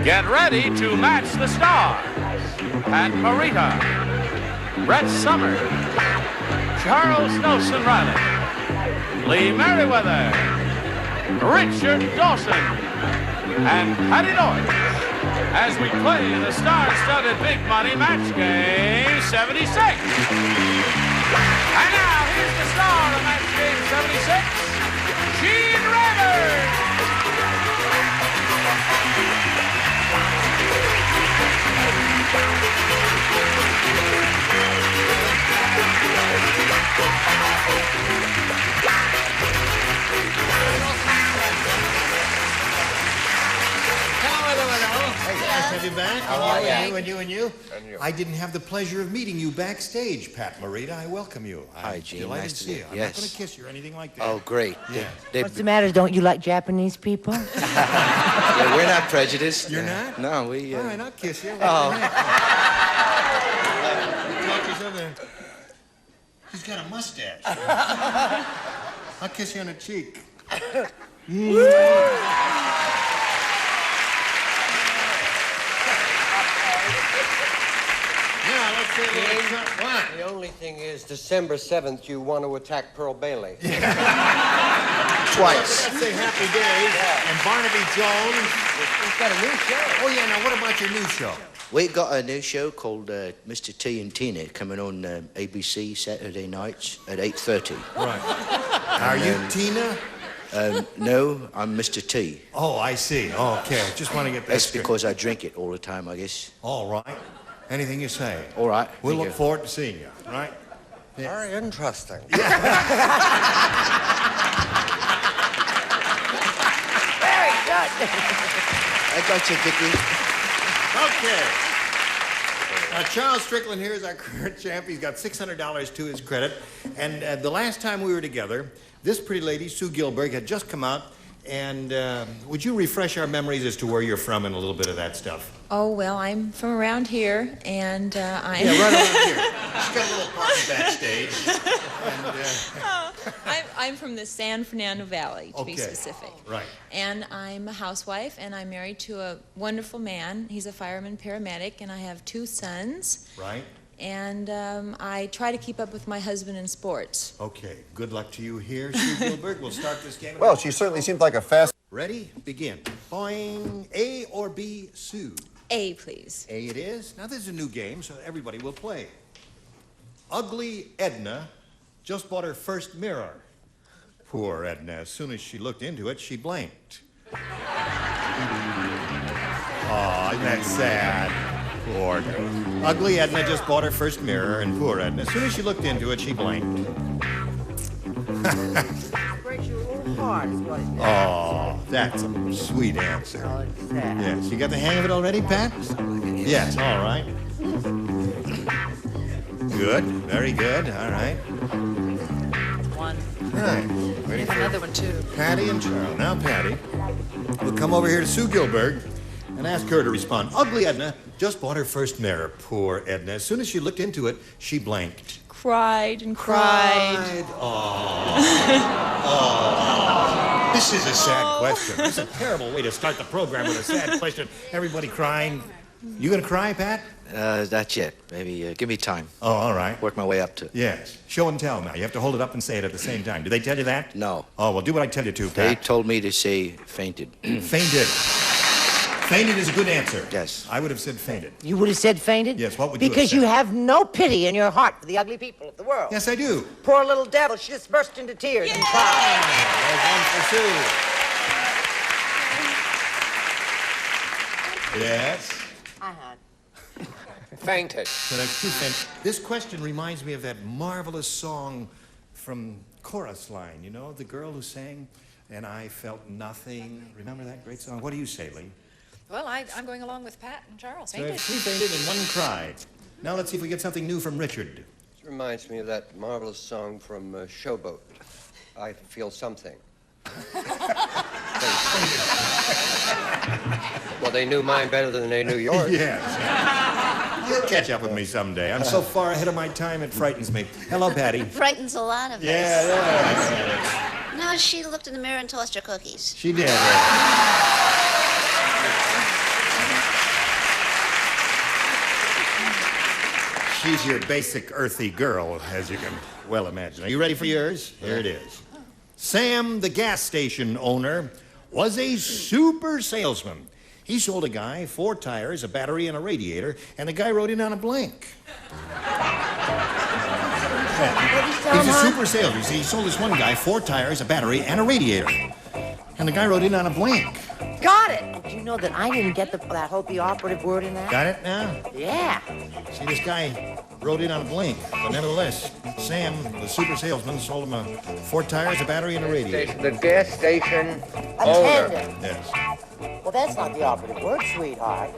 Get ready to match the stars. Pat Morita, Brett Summers, Charles Nelson Reilly, Lee Meriwether, Richard Dawson, and Patti Deutsch as we play the star-studded big money match game 76. And now here's the star of match game 76, Gene Rivers. Have you back? And you. I didn't have the pleasure of meeting you backstage, Pat Morita. I welcome you. Hi, Gene. Delighted Nice to to see meet you. you. I'm not going to kiss you or anything like that. Oh, great. Yeah. What's the matter? Don't you like Japanese people? Yeah, we're not prejudiced. You're not? No, we... All right, I'll kiss you. Oh. Talk yourself there. He's got a mustache. I'll kiss you on the cheek. Now, let's say a little what? The only thing is, December 7th, you want to attack Pearl Bailey. Twice. Let's say happy days. Yeah. And Barnaby Jones. He's got a new show. Oh, yeah, now what about your new show? We got a new show called Mr. T and Tina coming on ABC Saturday nights at 8:30. Right. Are you Tina? No, I'm Mr. T. Oh, I see. Okay, just want to get that That's straight. because I drink it all the time, I guess. All right. Anything you say. All right. We'll thank look you. forward to seeing you, all right? Very interesting. Very good. I got you, Dickie. Okay. Now, Charles Strickland here is our current champ. He's got $600 to his credit. And the last time we were together, this pretty lady, Sue Gilberg, had just come out. And would you refresh our memories as to where you're from and a little bit of that stuff? Oh, well, I'm from around here, and I'm... Yeah, right around here. She's got a little party backstage. And, I'm from the San Fernando Valley, to be Okay. specific. Right. And I'm a housewife, and I'm married to a wonderful man. He's a fireman paramedic, and I have 2 sons. Right. And I try to keep up with my husband in sports. Okay. Good luck to you here, Sue Gilberg. We'll start this game. Well, she certainly seems like a fast... Ready? Begin. Boing. A or B, Sue? A, please. A it is. Now, this is a new game, so everybody will play. Ugly Edna just bought her first mirror. Poor Edna. As soon as she looked into it, she blinked. Oh, isn't that sad? Poor girl. Ugly Edna just bought her first mirror, and poor Edna, as soon as she looked into it, she blinked. Breaks your little heart is what it does. Oh, that's a sweet answer. Oh, it's sad. Yes. You got the hang of it already, Pat? Yes, all right. Good, very good, all right. One. All right. Ready There's another one, too. Patty and Charles. Now, Patty, we'll come over here to Sue Gilberg and ask her to respond. Ugly Edna just bought her first mirror. Poor Edna. As soon as she looked into it, she blanked. Cried and cried. Oh. Oh. This is a sad question. This is a terrible way to start the program with a sad question. Everybody crying. You gonna cry, Pat? Not yet. Maybe give me time. Oh, all right. Work my way up to it. Yes. Show and tell now. You have to hold it up and say it at the same time. Did they tell you that? No. Oh, well, do what I tell you to, They Pat. told me to say fainted. Fainted. Fainted is a good answer. Yes. I would have said fainted. You would have said fainted? Yes, what would you have Because said? you have no pity in your heart for the ugly people of the world. Yes, I do. Poor little devil, she just burst into tears and cried. There's one for Sue. Yes. I had. Fainted. So that's two faint. This question reminds me of that marvelous song from Chorus Line, you know, the girl who sang, "And I Felt Nothing." Remember that great song? What do you say, Lee? Well, I'm going along with Pat and Charles. So Fainted. two fainted and one cried. Now let's see if we get something new from Richard. This reminds me of that marvelous song from Showboat. I feel something. Well, they knew mine better than they knew yours. Yes. You'll catch up with me someday. I'm so far ahead of my time, it frightens me. Hello, Patti. Frightens a lot of us. Yeah. No, she looked in the mirror and tossed her cookies. She did. She's your basic earthy girl, as you can well imagine. Are you ready for yours? Here it is. Sam, the gas station owner, was a super salesman. He sold a guy 4 tires, a battery, and a radiator, and the guy wrote in on a blank. He's a super salesman. You see, he sold this one guy 4 tires, a battery, and a radiator. And the guy wrote in on a blank. Got it. Did you know that I didn't get that whole the operative word in that? Got it now? Yeah. See, this guy wrote in on a blank. But nevertheless, Sam, the super salesman, sold him 4 tires, a battery, and a radiator. The gas station owner. Attendant. Yes. Well, that's not the operative word, sweetheart.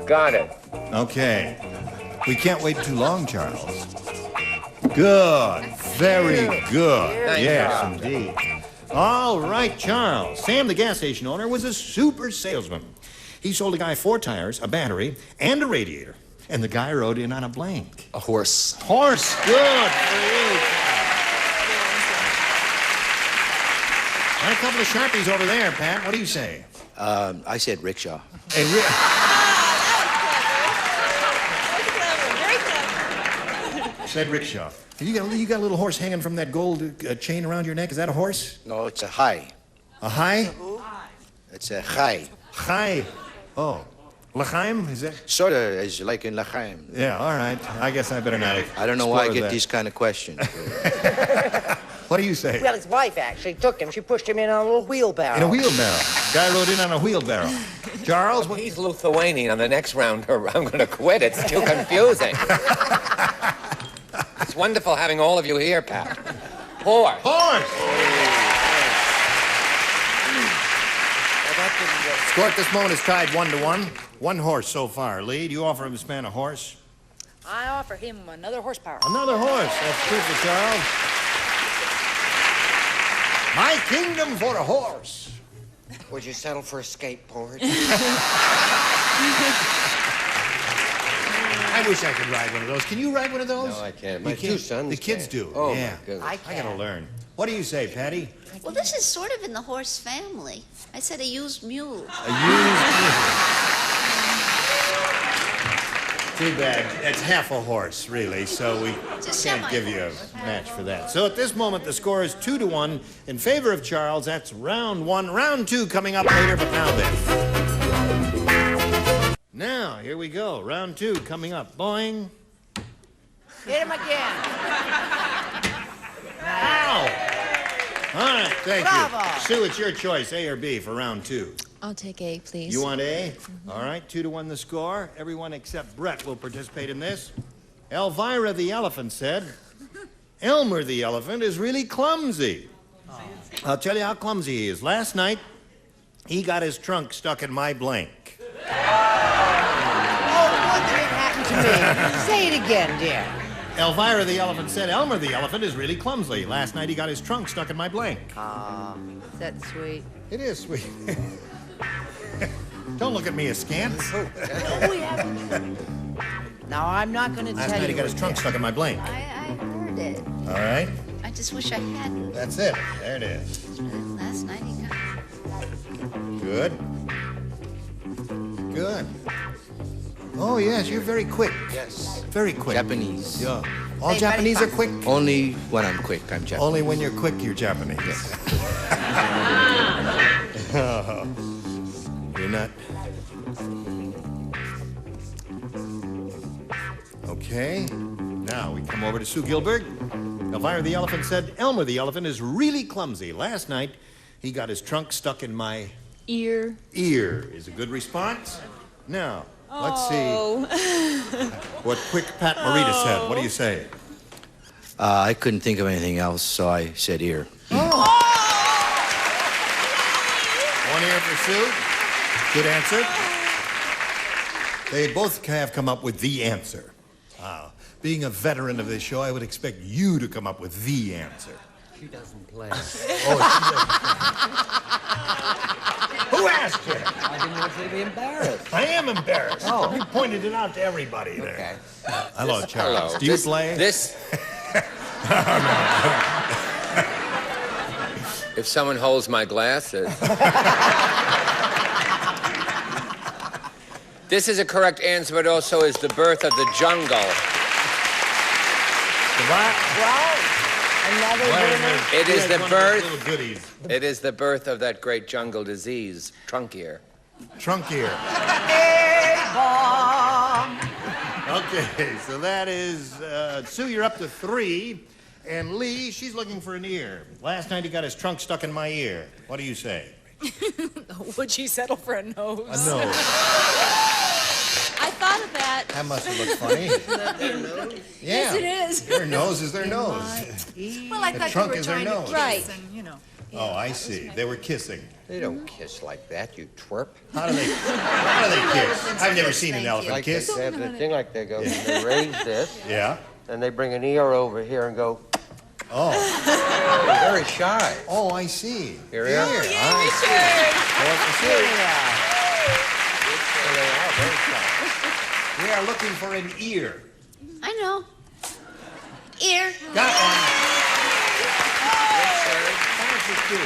Got it. Okay. We can't wait too long, Charles. Good. Very good. Nice Yes, job. indeed. All right, Charles. Sam, the gas station owner, was a super salesman. He sold a guy 4 tires, a battery, and a radiator. And the guy wrote in on a blank. A horse. Horse. Good for you. And a couple of Sharpies over there, Pat. What do you say? I said rickshaw. Hey, said rickshaw. You got a little horse hanging from that gold chain around your neck. Is that a horse? No, it's a high. A high? It's a high. Chai. Oh. L'chaim? Is that? Sort of is like in L'chaim. Yeah, all right. I guess I better not. I don't know why I explore get that. these kind of questions. What do you say? Well, his wife actually took him. She pushed him in on a little wheelbarrow. In a wheelbarrow. Guy rode in on a wheelbarrow. Charles? What? He's Lithuanian. On the next round, I'm going to quit. It's too confusing. It's wonderful having all of you here, Pat. Horse. Horse! Score at this moment is tied 1-1. 1 horse so far. Lee, do you offer this man a horse? I offer him another horsepower. Another horse. That's good for Charles. My kingdom for a horse. Would you settle for a skateboard? I wish I could ride one of those. Can you ride one of those? No, I can't. You My 2 sons The kids can. do. Oh, yeah. my goodness. I I gotta can't. learn. What do you say, Patti? Well, this is sort of in the horse family. I said a used mule. A used. Too bad. It's half a horse, really, so we Just can't give you a match for that. So at this moment, the score is 2-1 in favor of Charles. That's round 1. Round 2 coming up later, but now then. Now, here we go. Round 2 coming up. Boing. Hit him again. Ow! All right, thank Bravo. you. Sue, it's your choice, A or B, for round 2. I'll take A, please. You want A? All right, 2-1 the score. Everyone except Brett will participate in this. Elvira the elephant said, Elmer the elephant is really clumsy. I'll tell you how clumsy he is. Last night, he got his trunk stuck in my blank. Oh, what did it happen to me? Say it again, dear. Elvira the elephant said, Elmer the elephant is really clumsy. Last night, he got his trunk stuck in my blank. Is that sweet? It is sweet. Don't look at me askance. Now, I'm not going to Last tell night, you. he got his trunk stuck in my blank. I heard it. All right? I just wish I hadn't. That's it. There it is. Last night he got... Good. Good. Oh, yes, you're very quick. Yes. Very quick. Japanese. Yeah. All Say, Japanese are quick? Only when I'm quick, I'm Japanese. Only when you're quick, you're Japanese. Oh, you're not. Okay. Now we come over to Sue Gilbert. Elvira the elephant said, Elmer the elephant is really clumsy. Last night, he got his trunk stuck in my Ear. ear. Is a good response. Now, let's see Oh. what quick Pat Morita said. What do you say? I couldn't think of anything else, so I said ear. One ear for Sue. Good answer. They both have come up with the answer. Being a veteran of this show, I would expect you to come up with the answer. She doesn't play. Oh, she doesn't. Who asked you? I didn't want you to be embarrassed. I am embarrassed. Oh. You pointed it out to everybody there. Okay. Hello, Charles. Hello. Do you play? This. If someone holds my glasses. This is a correct answer, but also is the birth of the jungle. Wow. Another winner. It is the birth. Little goodies. It is the birth of that great jungle disease, trunk ear. Trunk ear. Okay, so that is, Sue, you're up to 3. And Lee, she's looking for an ear. Last night he got his trunk stuck in my ear. What do you say? Would she settle for a nose? A nose. I thought of that. That must have looked funny. Yeah. Yes, it is. Their nose is their nose. Well, I The thought trunk you were is their trying nose. to Right. kiss and, you know. Oh, I see. They were kissing. They don't kiss like that, you twerp. How do they kiss? I've never seen an elephant Like kiss. they have the thing like they go, they raise this, Yeah. and they bring an ear over here and go, Oh. they're very shy. Oh, I see. Here we are. Ear. Yay, I see. Richard! Well, to see. They are very shy. We are looking for an ear. I know. Ear. Got one. Let's see.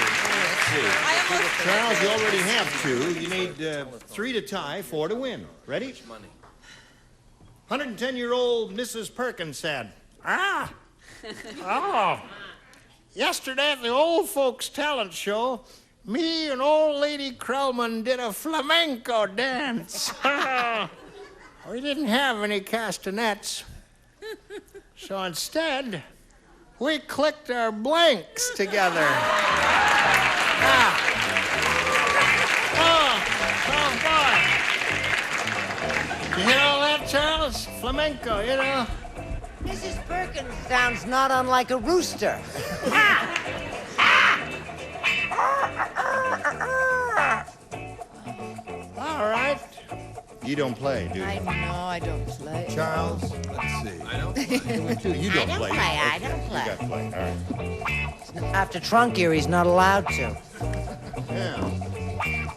Charles, you already have 2. You need 3 to tie, 4 to win. Ready? 110-year-old Mrs. Perkins said, oh, yesterday at the old folks talent show, me and old lady Krellman did a flamenco dance. We didn't have any castanets. So instead, we clicked our blanks together. Oh, boy. You hear all that, Charles? Flamenco, you know? Mrs. Perkins sounds not unlike a rooster. All right. You don't play, do you? No, I don't play. Charles, let's see. I don't play. You don't play. I don't play. You got to play. All right. After trunk ear, he's not allowed to. Yeah.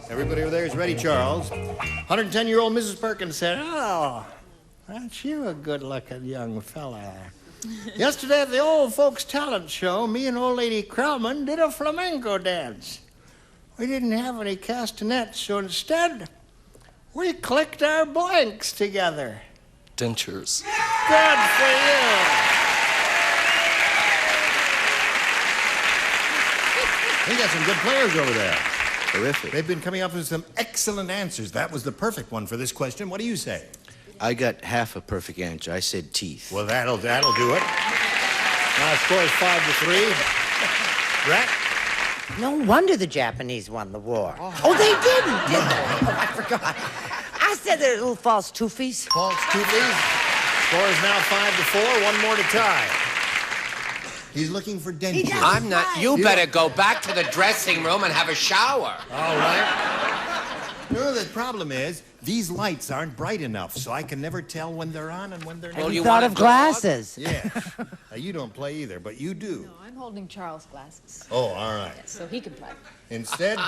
Everybody over there is ready, Charles. 110-year-old Mrs. Perkins said, oh, aren't you a good-looking young fella? Yesterday at the old folks talent show, me and old lady Krellman did a flamenco dance. We didn't have any castanets, so instead, we clicked our blanks together. Dentures. Good for you. We got some good players over there. Terrific. They've been coming up with some excellent answers. That was the perfect one for this question. What do you say? I got half a perfect answer. I said teeth. Well, that'll do it. Now, score is 5-3. Brett? No wonder the Japanese won the war. Oh, they didn't, did they? Oh, I forgot. I said they're little false toofies. False toofies. Score is now 5-4. One more to tie. He's looking for dentures. I'm not. You better go back to the dressing room and have a shower. All right. No, the problem is, these lights aren't bright enough, so I can never tell when they're on and when they're not. Have you you thought want of a dog? glasses? Yeah. Now, you don't play either, but you do. No, I'm holding Charles' glasses, Oh, all right. so he can play. Instead,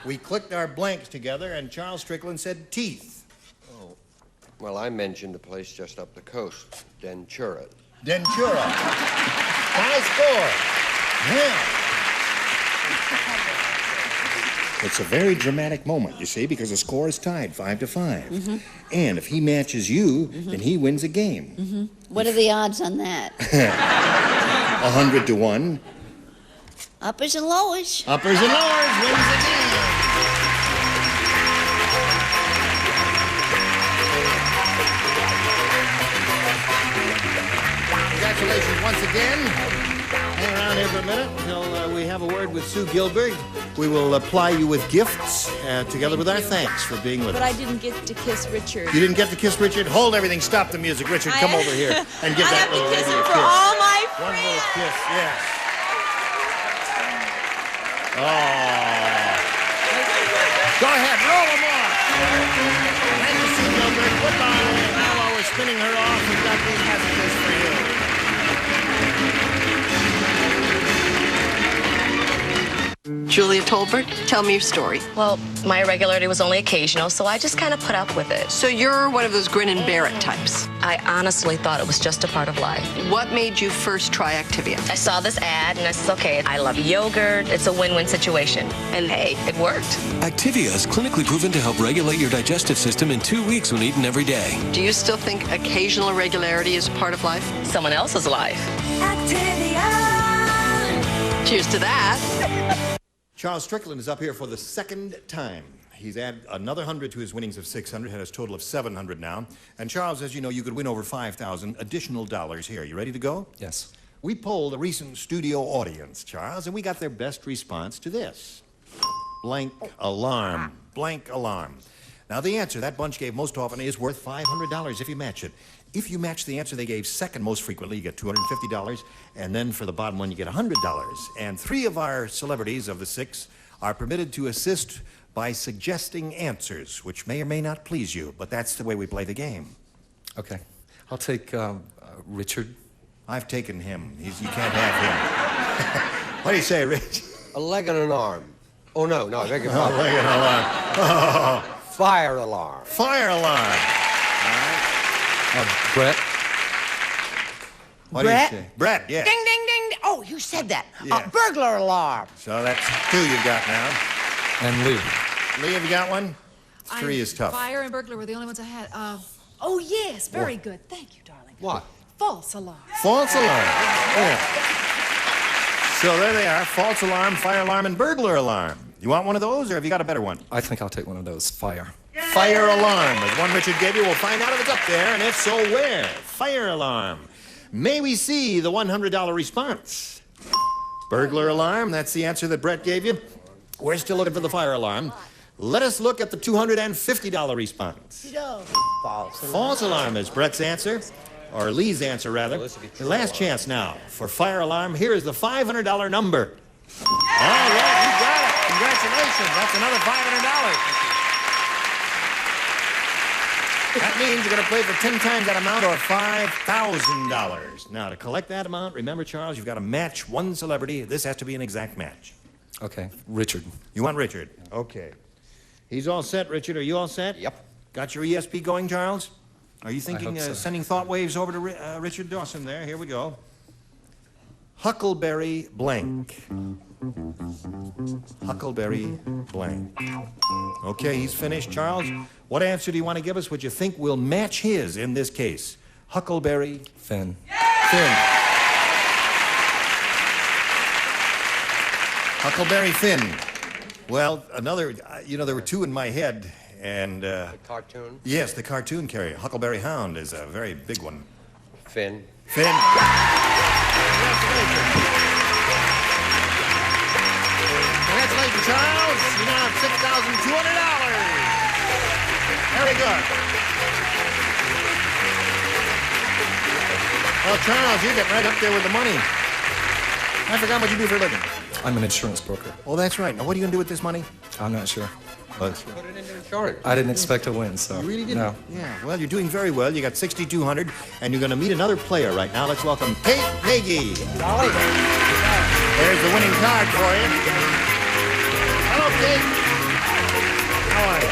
we clicked our blanks together, and Charles Strickland said teeth. Well, I mentioned a place just up the coast, Dentura. Dentura. High score. Yeah. It's a very dramatic moment, you see, because the score is tied 5-5. And if he matches you, then he wins a game. What are the odds on that? 100 to 1. Uppers and lowers. Uppers and lowers wins the game. Congratulations once again. Hang around here for a minute until we have a word with Sue Gilbert. We will apply you with gifts together with our thanks for being with But us. I didn't get to kiss Richard. You didn't get to kiss Richard? Hold everything. Stop the music. Richard, come over here and give I that have to little kiss lady him a for kiss. all my One friends. little kiss, yes. Oh. Go ahead, roll them off. Thank you, Sue Gilbert. Goodbye. Now while we're spinning her off, we've got these messages for you. Julia Tolbert, tell me your story. Well, my irregularity was only occasional, so I just kind of put up with it. So you're one of those grin and bear it types. I honestly thought it was just a part of life. What made you first try Activia? I saw this ad, and I said, okay, I love yogurt. It's a win-win situation. And hey, it worked. Activia is clinically proven to help regulate your digestive system in 2 weeks when eaten every day. Do you still think occasional irregularity is a part of life? Someone else's life. Activia! Cheers to that. Charles Strickland is up here for the second time. He's added another 100 to his winnings of 600, had his total of 700 now. And Charles, as you know, you could win over 5,000 additional dollars here. You ready to go? Yes. We polled a recent studio audience, Charles, and we got their best response to this. Blank alarm. Blank alarm. Now, the answer that bunch gave most often is worth $500 if you match it. If you match the answer they gave second most frequently, you get $250, and then for the bottom one, you get $100. And 3 of our celebrities of the 6 are permitted to assist by suggesting answers, which may or may not please you, but that's the way we play the game. Okay. I'll take Richard. I've taken him. You can't have him. What do you say, Rich? A leg and an arm. Oh, no, I beg your pardon. A leg and an arm. Oh. Fire alarm. Fire alarm. Brett. What do you say? Brett, yeah. Ding, ding, ding. Oh, you said that. Yeah. Burglar alarm. So that's 2 you've got now. And Lee. Lee, have you got one? 3 is tough. Fire and burglar were the only ones I had. Oh, yes, very good. Thank you, darling. What? False alarm. False alarm. Yeah. So there they are. False alarm, fire alarm, and burglar alarm. You want one of those, or have you got a better one? I think I'll take one of those. Fire. Fire alarm. The one Richard gave you, we'll find out if it's up there, and if so, where? Fire alarm. May we see the $100 response? Burglar alarm, that's the answer that Brett gave you. We're still looking for the fire alarm. Let us look at the $250 response. False alarm is Brett's answer, or Lee's answer, rather. The last chance now for fire alarm. Here is the $500 number. All right, you got it. Congratulations. That's another $500. That means you're going to play for 10 times that amount, or $5,000. Now, to collect that amount, remember, Charles, you've got to match one celebrity. This has to be an exact match. Okay, Richard. You want Richard? Okay. He's all set, Richard. Are you all set? Yep. Got your ESP going, Charles? Are you thinking so. Sending thought waves over to Richard Dawson there? Here we go. Huckleberry blank. Huckleberry blank. Okay, he's finished. Charles, what answer do you want to give us? What you think will match his in this case? Huckleberry Finn. Finn. Huckleberry Finn. Well, another, there were 2 in my head, and... The cartoon? Yes, the cartoon carrier. Huckleberry Hound is a very big one. Finn. Finn. Congratulations, Charles. You now have $6,200. Very good. Well, Charles, you're getting right up there with the money. I forgot what you do for a living. I'm an insurance broker. Oh, that's right. Now, what are you going to do with this money? I'm not sure. But Put it into insurance. I didn't expect to win, so. You really didn't? No. Yeah. Well, you're doing very well. You got 6,200, and you're going to meet another player right now. Let's welcome Kate Nagy. Dolly. There's the winning card for you. Hello, Kate. How are you?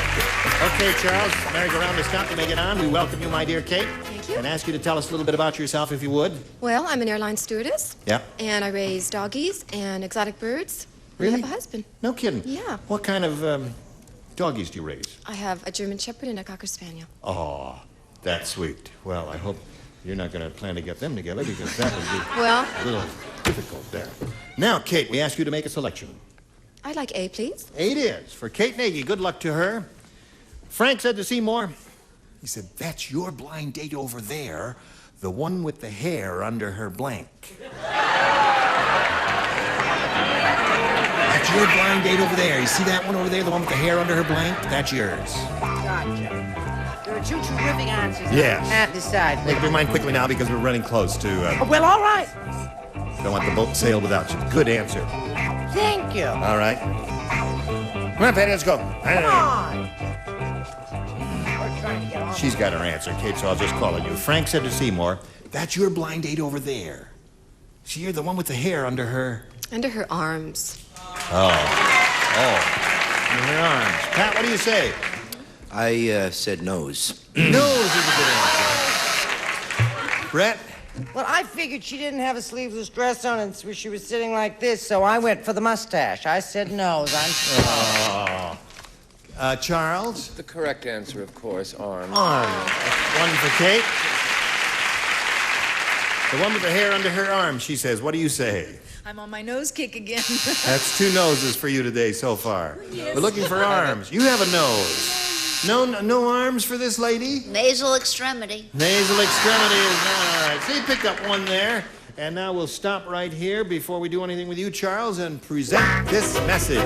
Okay, Charles. Merry-go-round to stop to make it on. We welcome you, my dear Kate. Thank you. And ask you to tell us a little bit about yourself, if you would. Well, I'm an airline stewardess. Yeah. And I raise doggies and exotic birds. Really? I have a husband. No kidding. Yeah. What kind of doggies do you raise? I have a German Shepherd and a Cocker Spaniel. Oh, that's sweet. Well, I hope you're not going to plan to get them together, because that would be Well, a little difficult there. Now, Kate, we ask you to make a selection. I'd like A, please. 8 is for Kate Nagy. Good luck to her. Frank said to Seymour, he said, that's your blind date over there, the one with the hair under her blank. That's your blind date over there. You see that one over there, the one with the hair under her blank? That's yours. Gotcha. There are 2 terrific answers. Yes. Can't decide. Make up your mind quickly now, because we're running close to... Well, all right. Don't want the boat sail without you. Good answer. Thank you. All right. Come on, Patti, let's go. Come on. We're trying to get on. She's got her answer, Kate, so I'll just call on you. Frank said to Seymour, that's your blind date over there. See, you're the one with the hair under her... Under her arms. Oh. Oh. Under her arms. Pat, what do you say? I said nose. Nose is a good answer. Brett? Well, I figured she didn't have a sleeveless dress on and she was sitting like this, so I went for the mustache. I said nose. I'm sorry. Charles? The correct answer, of course, arm. Arm. One for Kate. The one with the hair under her arm, she says. What do you say? I'm on my nose kick again. That's 2 noses for you today so far. Yes. We're looking for arms. You have a nose. No arms for this lady? Nasal extremity. Nasal extremity is not all right. So you picked up one there. And now we'll stop right here before we do anything with you, Charles, and present this message.